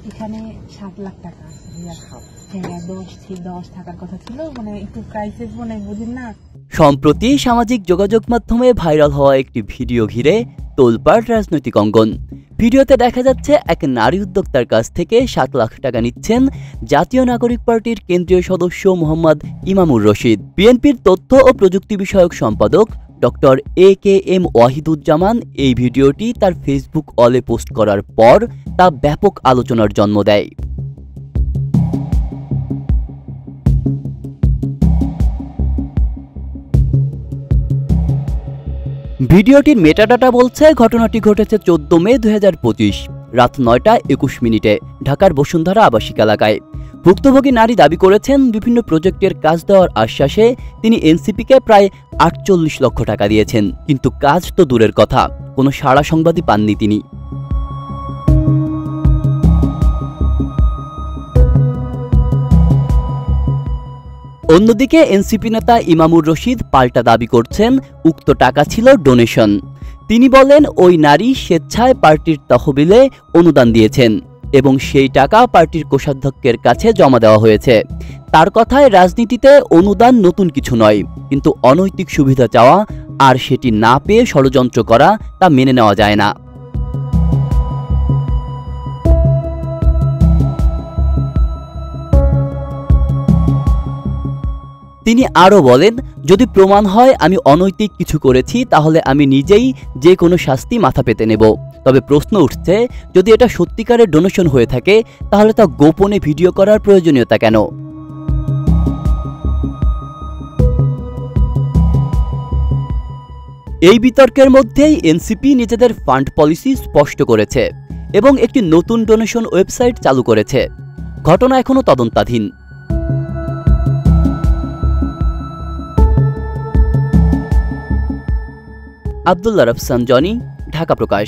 এখানে 7 লাখ টাকা আছে ভাইয়া। হ্যাঁ 10 থাকার কথা ছিল, মানে একটু ক্রাইসিস মনে বুঝেন না। সম্প্রতি সামাজিক যোগাযোগ মাধ্যমে ভাইরাল হওয়া একটি ভিডিও ঘিরে তোলপাড় রাজনৈতিক অঙ্গন। ভিডিওতে দেখা যাচ্ছে এক নারী উদ্যোক্তার কাছ থেকে 7 লাখ টাকা নিচ্ছেন জাতীয় নাগরিক পার্টির কেন্দ্রীয় সদস্য মোহাম্মদ ইমামুর রশিদ। বিএনপির তথ্য ও প্রযুক্তি বিষয়ক সম্পাদক ডক্টর AKM ওয়াহিদুজ্জামান এই ভিডিওটি তার ফেসবুক ওয়ালে পোস্ট করার পর তা ব্যাপক আলোচনার জন্ম দেয়। ভিডিওটির মেটাডাটা বলছে ঘটনাটি ঘটেছে 14 মে 2025 রাত 9টা 21 মিনিটে ঢাকার বসুন্ধরা আবাসিক এলাকায়। ভুক্তভোগী নারী দাবি করেছেন বিভিন্ন প্রজেক্টের কাজ দেওয়ার আশ্বাসে তিনি এনসিপিকে প্রায় 48 লক্ষ টাকা দিয়েছেন, কিন্তু কাজ তো দূরের কথা, কোনো সাড়া সংবাদই পাননি তিনি। অন্যদিকে এনসিপি নেতা ইমামুর রশিদ পাল্টা দাবি করছেন উক্ত টাকা ছিল ডোনেশন। তিনি বলেন ওই নারী স্বেচ্ছায় পার্টির তহবিলে অনুদান দিয়েছেন এবং সেই টাকা পার্টির কোষাধ্যক্ষের কাছে জমা দেওয়া হয়েছে। তার কথায় রাজনীতিতে অনুদান নতুন কিছু নয়, কিন্তু অনৈতিক সুবিধা চাওয়া আর সেটি না পেয়ে ষড়যন্ত্র করা তা মেনে নেওয়া যায় না। তিনি আরও বলেন, যদি প্রমাণ হয় আমি অনৈতিক কিছু করেছি তাহলে আমি নিজেই যে কোনো শাস্তি মাথা পেতে নেব। তবে প্রশ্ন উঠছে, যদি এটা সত্যিকারের ডোনেশন হয়ে থাকে তাহলে তা গোপনে ভিডিও করার প্রয়োজনীয়তা কেন? এই বিতর্কের মধ্যেই এনসিপি নিজেদের ফান্ড পলিসি স্পষ্ট করেছে এবং একটি নতুন ডোনেশন ওয়েবসাইট চালু করেছে। ঘটনা এখনো তদন্তাধীন। আব্দুল্লাহ রফসান জনি, ঢাকা প্রকাশ।